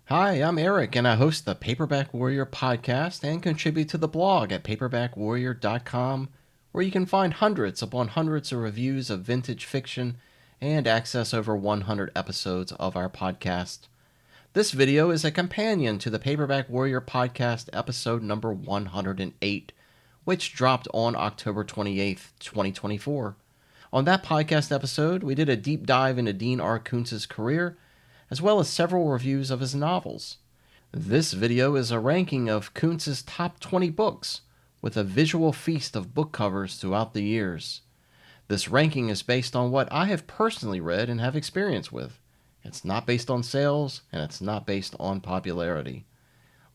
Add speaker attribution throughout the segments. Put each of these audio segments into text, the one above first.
Speaker 1: Hi, I'm Eric, and I host the Paperback Warrior podcast and contribute to the blog at paperbackwarrior.com, where you can find hundreds upon hundreds of reviews of vintage fiction and access over 100 episodes of our podcast. This video is a companion to the Paperback Warrior podcast episode number 108, which dropped on October 28th, 2024. On that podcast episode, we did a deep dive into Dean R. Koontz's career, as well as several reviews of his novels. This video is a ranking of Koontz's top 20 books, with a visual feast of book covers throughout the years. This ranking is based on what I have personally read and have experience with. It's not based on sales, and it's not based on popularity.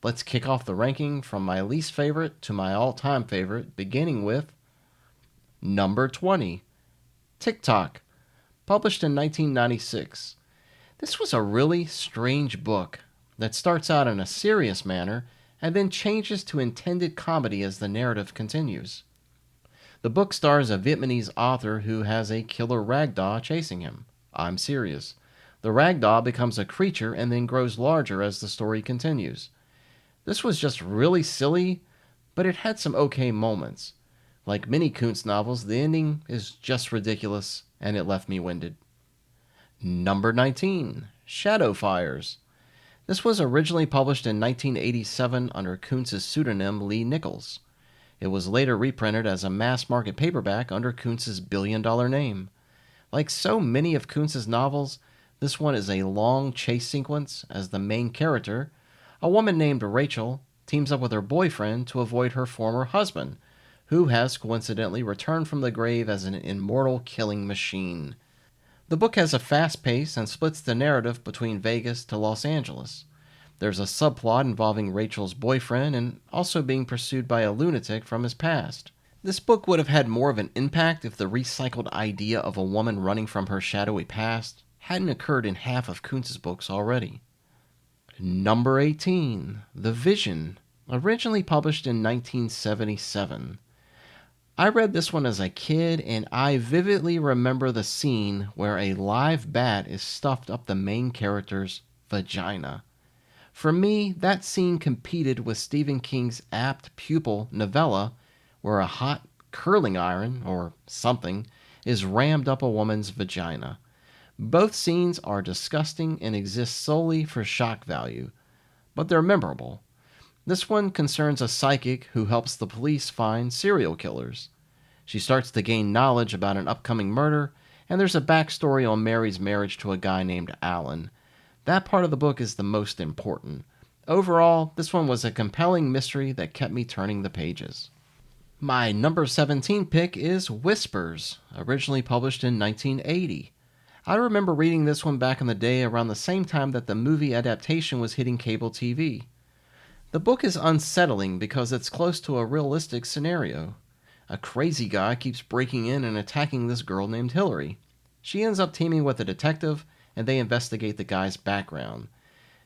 Speaker 1: Let's kick off the ranking from my least favorite to my all-time favorite, beginning with number 20, Tik Tok, published in 1996. This was a really strange book that starts out in a serious manner and then changes to intended comedy as the narrative continues. The book stars a Vietnamese author who has a killer ragdoll chasing him. I'm serious. The ragdoll becomes a creature and then grows larger as the story continues. This was just really silly, but it had some okay moments. Like many Koontz novels, the ending is just ridiculous, and it left me winded. Number 19, Shadow Fires. This was originally published in 1987 under Koontz's pseudonym Lee Nichols. It was later reprinted as a mass-market paperback under Koontz's billion-dollar name. Like so many of Koontz's novels, this one is a long chase sequence as the main character, a woman named Rachel, teams up with her boyfriend to avoid her former husband, who has coincidentally returned from the grave as an immortal killing machine. The book has a fast pace and splits the narrative between Vegas to Los Angeles. There's a subplot involving Rachel's boyfriend and also being pursued by a lunatic from his past. This book would have had more of an impact if the recycled idea of a woman running from her shadowy past hadn't occurred in half of Koontz's books already. Number 18, The Vision, originally published in 1977. I read this one as a kid, and I vividly remember the scene where a live bat is stuffed up the main character's vagina. For me, that scene competed with Stephen King's apt pupil novella, where a hot curling iron, or something, is rammed up a woman's vagina. Both scenes are disgusting and exist solely for shock value, but they're memorable. This one concerns a psychic who helps the police find serial killers. She starts to gain knowledge about an upcoming murder, and there's a backstory on Mary's marriage to a guy named Alan. That part of the book is the most important. Overall, this one was a compelling mystery that kept me turning the pages. My number 17 pick is Whispers, originally published in 1980. I remember reading this one back in the day around the same time that the movie adaptation was hitting cable TV. The book is unsettling because it's close to a realistic scenario. A crazy guy keeps breaking in and attacking this girl named Hillary. She ends up teaming with a detective, and they investigate the guy's background.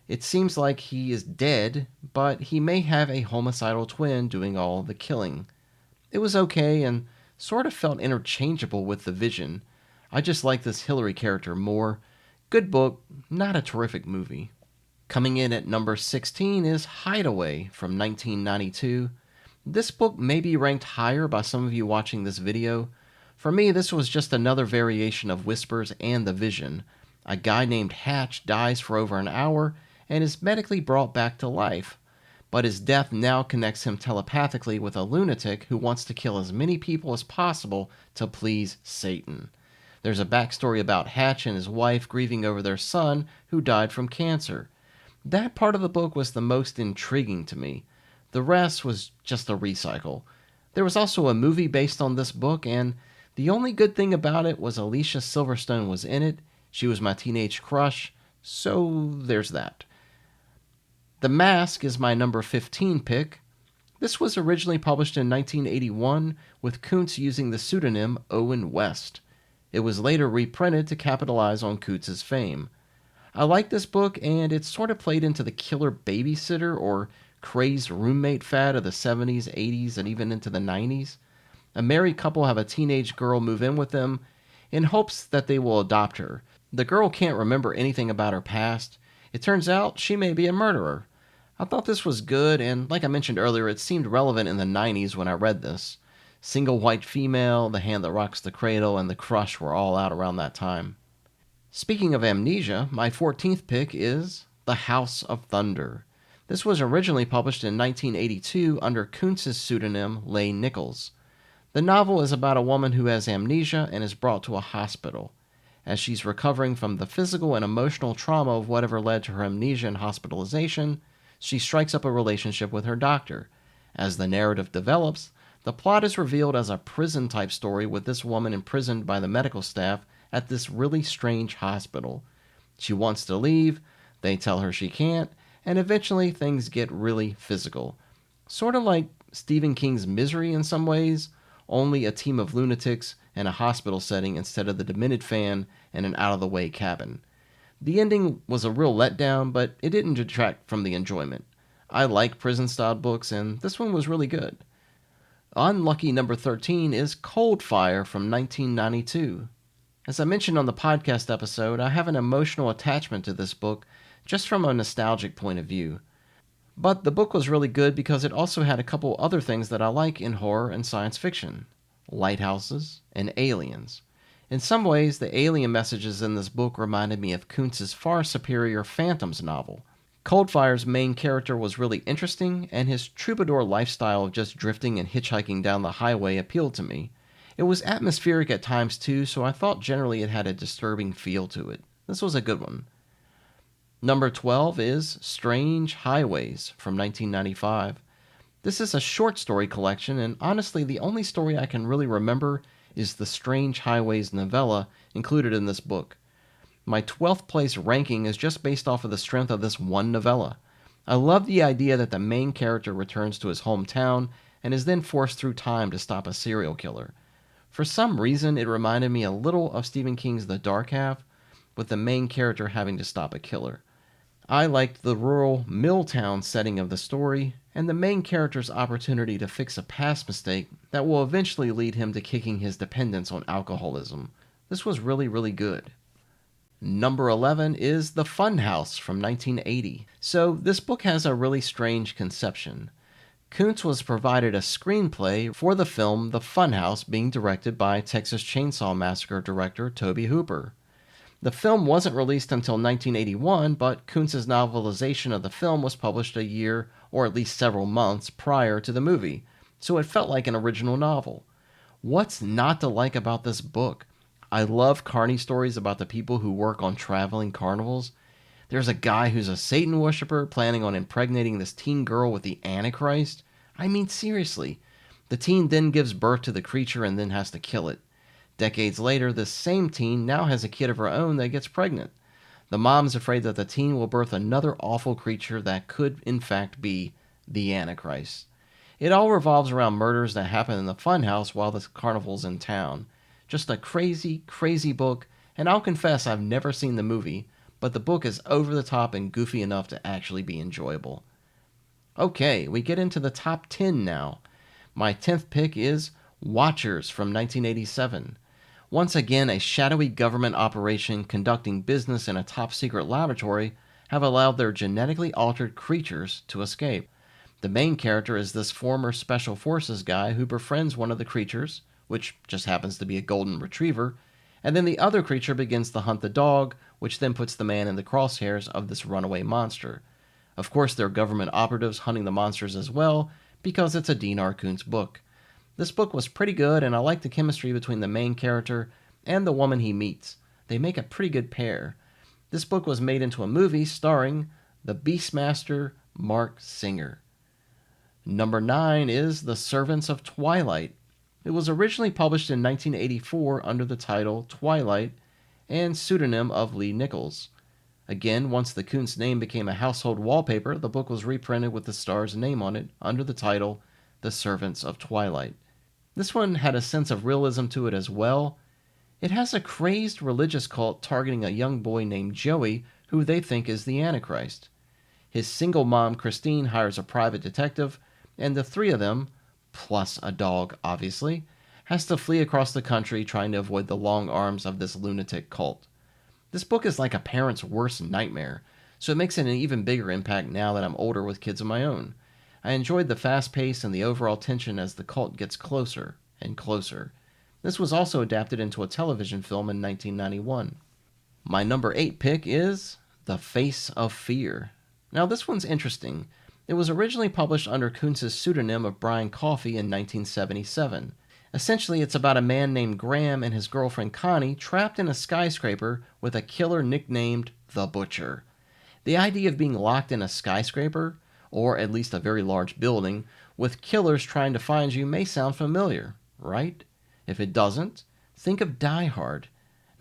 Speaker 1: It seems like he is dead, but he may have a homicidal twin doing all the killing. It was okay and sort of felt interchangeable with The Vision. I just like this Hillary character more. Good book, not a terrific movie. Coming in at number 16 is Hideaway from 1992. This book may be ranked higher by some of you watching this video. For me, this was just another variation of Whispers and The Vision. A guy named Hatch dies for over an hour and is medically brought back to life, but his death now connects him telepathically with a lunatic who wants to kill as many people as possible to please Satan. There's a backstory about Hatch and his wife grieving over their son who died from cancer. That part of the book was the most intriguing to me. The rest was just a recycle. There was also a movie based on this book, and the only good thing about it was Alicia Silverstone was in it. She was my teenage crush, so there's that. The Mask is my number 15 pick. This was originally published in 1981 with Koontz using the pseudonym Owen West. It was later reprinted to capitalize on Koontz's fame. I like this book, and it sort of played into the killer babysitter or crazed roommate fad of the 70s, 80s, and even into the 90s. A married couple have a teenage girl move in with them in hopes that they will adopt her. The girl can't remember anything about her past, It turns out she may be a murderer. I thought this was good, and like I mentioned earlier, it seemed relevant in the 90s when I read this. Single white female, The Hand That Rocks the Cradle, and The Crush were all out around that time. Speaking of amnesia, my 14th pick is The House of Thunder. This was originally published in 1982 under Koontz's pseudonym Lane Nichols. The novel is about a woman who has amnesia and is brought to a hospital. As she's recovering from the physical and emotional trauma of whatever led to her amnesia and hospitalization, she strikes up a relationship with her doctor. As the narrative develops, the plot is revealed as a prison-type story with this woman imprisoned by the medical staff at this really strange hospital. She wants to leave, they tell her she can't, and eventually things get really physical. Sort of like Stephen King's Misery in some ways, only a team of lunatics and a hospital setting instead of the demented fan and an out-of-the-way cabin. The ending was a real letdown, but it didn't detract from the enjoyment. I like prison-style books, and this one was really good. Unlucky number 13 is Cold Fire from 1992. As I mentioned on the podcast episode, I have an emotional attachment to this book just from a nostalgic point of view. But the book was really good because it also had a couple other things that I like in horror and science fiction. Lighthouses and aliens. In some ways, the alien messages in this book reminded me of Koontz's far superior Phantoms novel. Coldfire's main character was really interesting, and his troubadour lifestyle of just drifting and hitchhiking down the highway appealed to me. It was atmospheric at times too, so I thought generally it had a disturbing feel to it. This was a good one. Number 12 is Strange Highways from 1995. This is a short story collection, and honestly the only story I can really remember is the Strange Highways novella included in this book. My 12th place ranking is just based off of the strength of this one novella. I love the idea that the main character returns to his hometown and is then forced through time to stop a serial killer. For some reason, it reminded me a little of Stephen King's The Dark Half, with the main character having to stop a killer. I liked the rural mill town setting of the story, and the main character's opportunity to fix a past mistake that will eventually lead him to kicking his dependence on alcoholism. This was really, really good. Number 11 is The Funhouse from 1980. So this book has a really strange conception. Koontz was provided a screenplay for the film The Funhouse being directed by Texas Chainsaw Massacre director Tobe Hooper. The film wasn't released until 1981, but Koontz's novelization of the film was published a year, or at least several months, prior to the movie, so it felt like an original novel. What's not to like about this book? I love carny stories about the people who work on traveling carnivals. There's a guy who's a Satan worshiper planning on impregnating this teen girl with the Antichrist. I mean, seriously. The teen then gives birth to the creature and then has to kill it. Decades later, this same teen now has a kid of her own that gets pregnant. The mom's afraid that the teen will birth another awful creature that could, in fact, be the Antichrist. It all revolves around murders that happen in the funhouse while the carnival's in town. Just a crazy, crazy book, and I'll confess I've never seen the movie, but the book is over the top and goofy enough to actually be enjoyable. Okay, we get into the top 10 now. My 10th pick is Watchers from 1987. Once again, a shadowy government operation conducting business in a top-secret laboratory have allowed their genetically altered creatures to escape. The main character is this former Special Forces guy who befriends one of the creatures, which just happens to be a golden retriever, and then the other creature begins to hunt the dog, which then puts the man in the crosshairs of this runaway monster. Of course, there are government operatives hunting the monsters as well, because it's a Dean R. Koontz book. This book was pretty good, and I like the chemistry between the main character and the woman he meets. They make a pretty good pair. This book was made into a movie starring the Beastmaster Mark Singer. Number 9 is The Servants of Twilight. It was originally published in 1984 under the title Twilight and pseudonym of Lee Nichols. Again, once the Koontz name became a household wallpaper, the book was reprinted with the star's name on it under the title The Servants of Twilight. This one had a sense of realism to it as well. It has a crazed religious cult targeting a young boy named Joey, who they think is the Antichrist. His single mom, Christine, hires a private detective, and the three of them, plus a dog obviously, has to flee across the country trying to avoid the long arms of this lunatic cult. This book is like a parent's worst nightmare. so it makes it an even bigger impact now that I'm older with kids of my own. I enjoyed the fast pace and the overall tension as the cult gets closer and closer. This was also adapted into a television film in 1991. My number 8 pick is The Face of Fear. Now, this one's interesting. It was originally published under Koontz's pseudonym of Brian Coffey in 1977. Essentially, it's about a man named Graham and his girlfriend Connie trapped in a skyscraper with a killer nicknamed the Butcher. The idea of being locked in a skyscraper, or at least a very large building, with killers trying to find you may sound familiar, right? If it doesn't, think of Die Hard.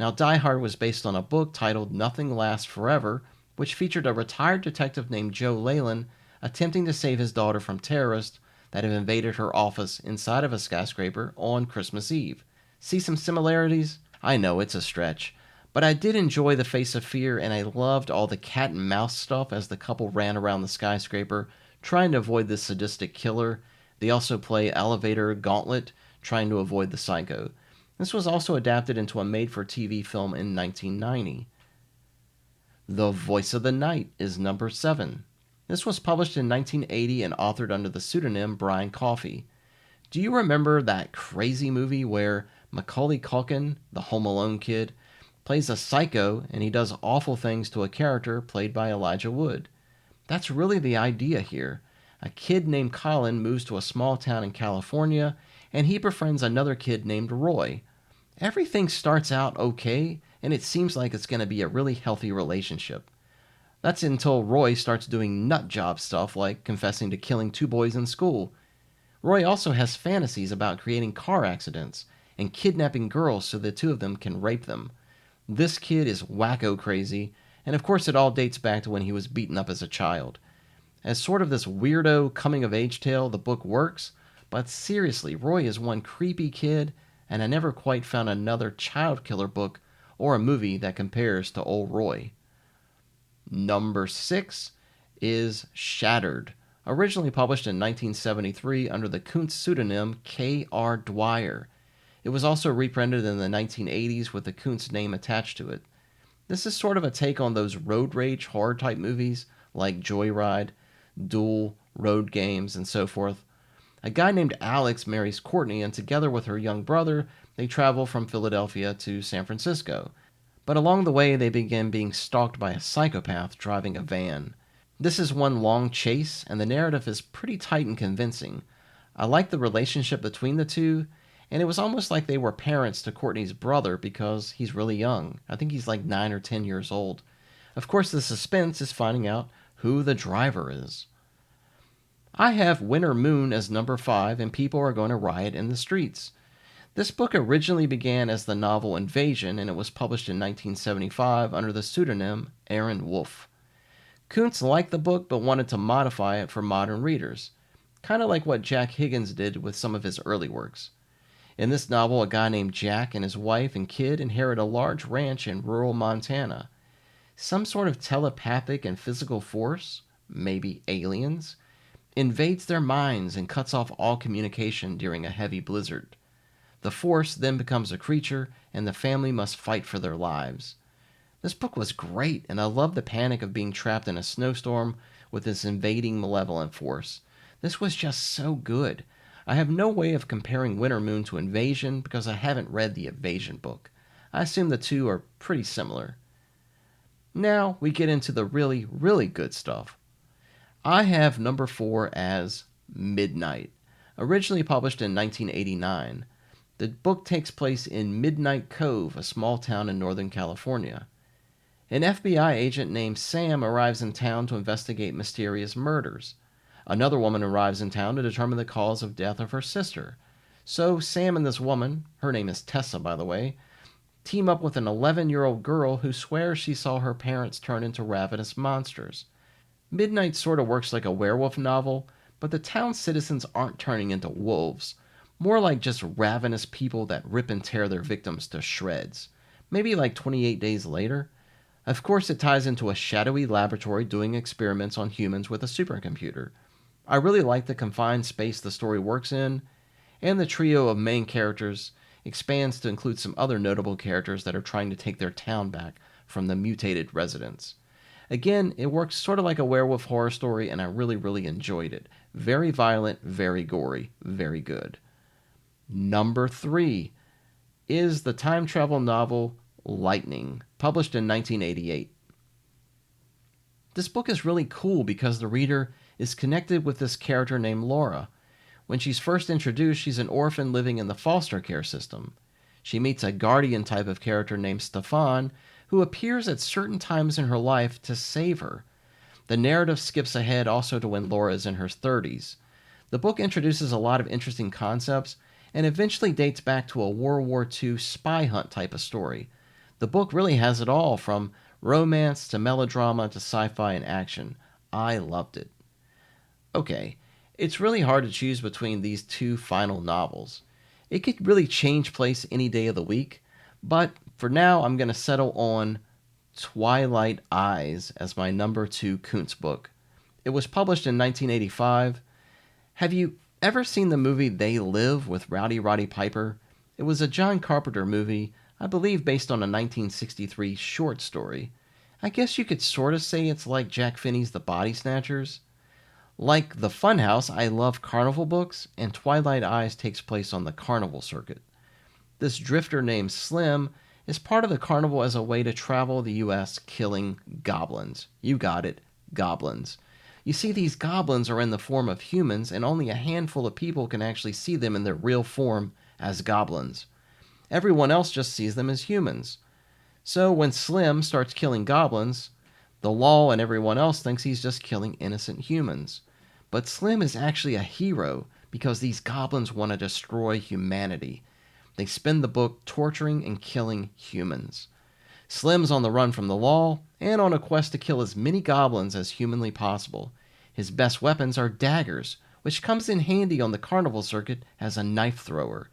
Speaker 1: Now, Die Hard was based on a book titled Nothing Lasts Forever, which featured a retired detective named Joe Leyland attempting to save his daughter from terrorists that have invaded her office inside of a skyscraper on Christmas Eve. See some similarities? I know it's a stretch, but I did enjoy The Face of Fear, and I loved all the cat and mouse stuff as the couple ran around the skyscraper trying to avoid this sadistic killer. They also play Elevator Gauntlet, trying to avoid the psycho. This was also adapted into a made-for-TV film in 1990. The Voice of the Night is number 7. This was published in 1980 and authored under the pseudonym Brian Coffey. Do you remember that crazy movie where Macaulay Culkin, the Home Alone kid, plays a psycho and he does awful things to a character played by Elijah Wood? That's really the idea here. A kid named Colin moves to a small town in California and he befriends another kid named Roy. Everything starts out okay and it seems like it's going to be a really healthy relationship. That's until Roy starts doing nut job stuff like confessing to killing 2 boys in school. Roy also has fantasies about creating car accidents and kidnapping girls so the 2 of them can rape them. This kid is wacko crazy, and of course it all dates back to when he was beaten up as a child. As sort of this weirdo coming-of-age tale, the book works, but seriously, Roy is one creepy kid, and I never quite found another child killer book or a movie that compares to old Roy. Number 6 is Shattered, originally published in 1973 under the Koontz pseudonym K.R. Dwyer. It was also reprinted in the 1980s with the Koontz name attached to it. This is sort of a take on those road rage horror type movies like Joyride, Duel, Road Games, and so forth. A guy named Alex marries Courtney, and together with her young brother, they travel from Philadelphia to San Francisco. But along the way, they begin being stalked by a psychopath driving a van. This is one long chase, and the narrative is pretty tight and convincing. I like the relationship between the 2, and it was almost like they were parents to Courtney's brother because he's really young. I think he's like 9 or 10 years old. Of course, the suspense is finding out who the driver is. I have Winter Moon as number 5, and people are going to riot in the streets. This book originally began as the novel Invasion, and it was published in 1975 under the pseudonym Aaron Wolfe. Koontz liked the book but wanted to modify it for modern readers, kind of like what Jack Higgins did with some of his early works. In this novel, a guy named Jack and his wife and kid inherit a large ranch in rural Montana. Some sort of telepathic and physical force, maybe aliens, invades their minds and cuts off all communication during a heavy blizzard. The force then becomes a creature, and the family must fight for their lives. This book was great, and I love the panic of being trapped in a snowstorm with this invading malevolent force. This was just so good. I have no way of comparing Winter Moon to Invasion because I haven't read the Invasion book. I assume the 2 are pretty similar. Now we get into the really, really good stuff. I have number 4 as Midnight, originally published in 1989. The book takes place in Midnight Cove, a small town in Northern California. An FBI agent named Sam arrives in town to investigate mysterious murders. Another woman arrives in town to determine the cause of death of her sister. So Sam and this woman, her name is Tessa by the way, team up with an 11-year-old girl who swears she saw her parents turn into ravenous monsters. Midnight sort of works like a werewolf novel, but the town's citizens aren't turning into wolves. More like just ravenous people that rip and tear their victims to shreds. Maybe like 28 Days Later. Of course, it ties into a shadowy laboratory doing experiments on humans with a supercomputer. I really like the confined space the story works in, and the trio of main characters expands to include some other notable characters that are trying to take their town back from the mutated residents. Again, it works sort of like a werewolf horror story, and I really, really enjoyed it. Very violent, very gory, very good. Number 3 is the time travel novel Lightning, published in 1988. This book is really cool because the reader is connected with this character named Laura. When she's first introduced, she's an orphan living in the foster care system. She meets a guardian type of character named Stefan, who appears at certain times in her life to save her. The narrative skips ahead also to when Laura is in her 30s. The book introduces a lot of interesting concepts and eventually dates back to a World War II spy hunt type of story. The book really has it all, from romance to melodrama to sci-fi and action. I loved it. Okay, it's really hard to choose between these two final novels. It could really change place any day of the week, but for now I'm going to settle on Twilight Eyes as my number 2 Koontz book. It was published in 1985. Have you ever seen the movie They Live with Rowdy Roddy Piper? It was a John Carpenter movie, I believe based on a 1963 short story. I guess you could sort of say it's like Jack Finney's The Body Snatchers. Like the Funhouse, I love carnival books, and Twilight Eyes takes place on the carnival circuit. This drifter named Slim is part of the carnival as a way to travel the U.S. killing goblins. You got it, goblins. You see, these goblins are in the form of humans, and only a handful of people can actually see them in their real form as goblins. Everyone else just sees them as humans. So when Slim starts killing goblins, the law and everyone else thinks he's just killing innocent humans. But Slim is actually a hero because these goblins want to destroy humanity. They spend the book torturing and killing humans. Slim's on the run from the law and on a quest to kill as many goblins as humanly possible. His best weapons are daggers, which comes in handy on the carnival circuit as a knife thrower.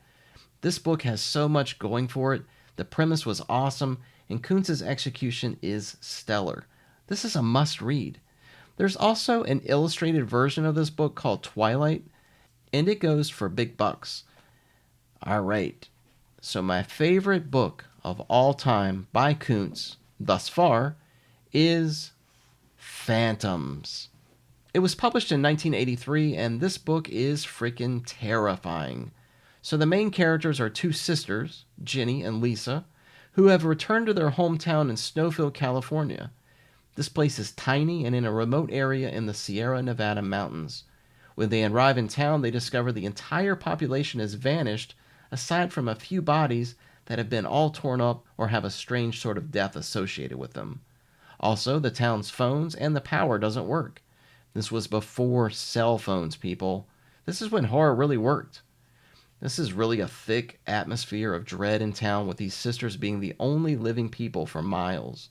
Speaker 1: This book has so much going for it. The premise was awesome, and Koontz's execution is stellar. This is a must-read. There's also an illustrated version of this book called Twilight, and it goes for big bucks. Alright, so my favorite book of all time by Koontz, thus far, is Phantoms. It was published in 1983, and this book is freaking terrifying. So the main characters are two sisters, Jenny and Lisa, who have returned to their hometown in Snowfield, California. This place is tiny and in a remote area in the Sierra Nevada mountains. When they arrive in town, they discover the entire population has vanished, aside from a few bodies that have been all torn up or have a strange sort of death associated with them. Also, the town's phones and the power doesn't work. This was before cell phones, people. This is when horror really worked. This is really a thick atmosphere of dread in town, with these sisters being the only living people for miles.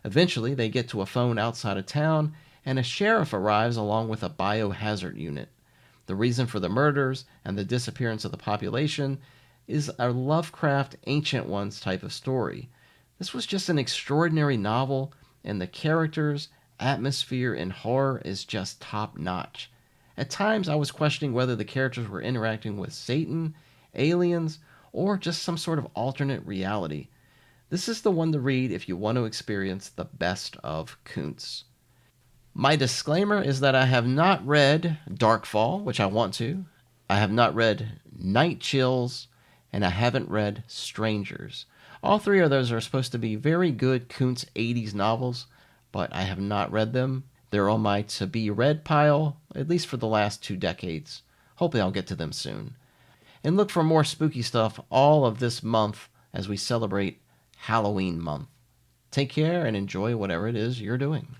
Speaker 1: Eventually, they get to a phone outside of town, and a sheriff arrives along with a biohazard unit. The reason for the murders and the disappearance of the population is a Lovecraft Ancient Ones type of story. This was just an extraordinary novel, and the characters, atmosphere, and horror is just top notch. At times, I was questioning whether the characters were interacting with Satan, aliens, or just some sort of alternate reality. This is the one to read if you want to experience the best of Koontz. My disclaimer is that I have not read Darkfall, which I want to. I have not read Night Chills, and I haven't read Strangers. All three of those are supposed to be very good Koontz 80s novels, but I have not read them. They're on my to-be-read pile, at least for the last 2 decades. Hopefully I'll get to them soon. And look for more spooky stuff all of this month as we celebrate Halloween month. Take care and enjoy whatever it is you're doing.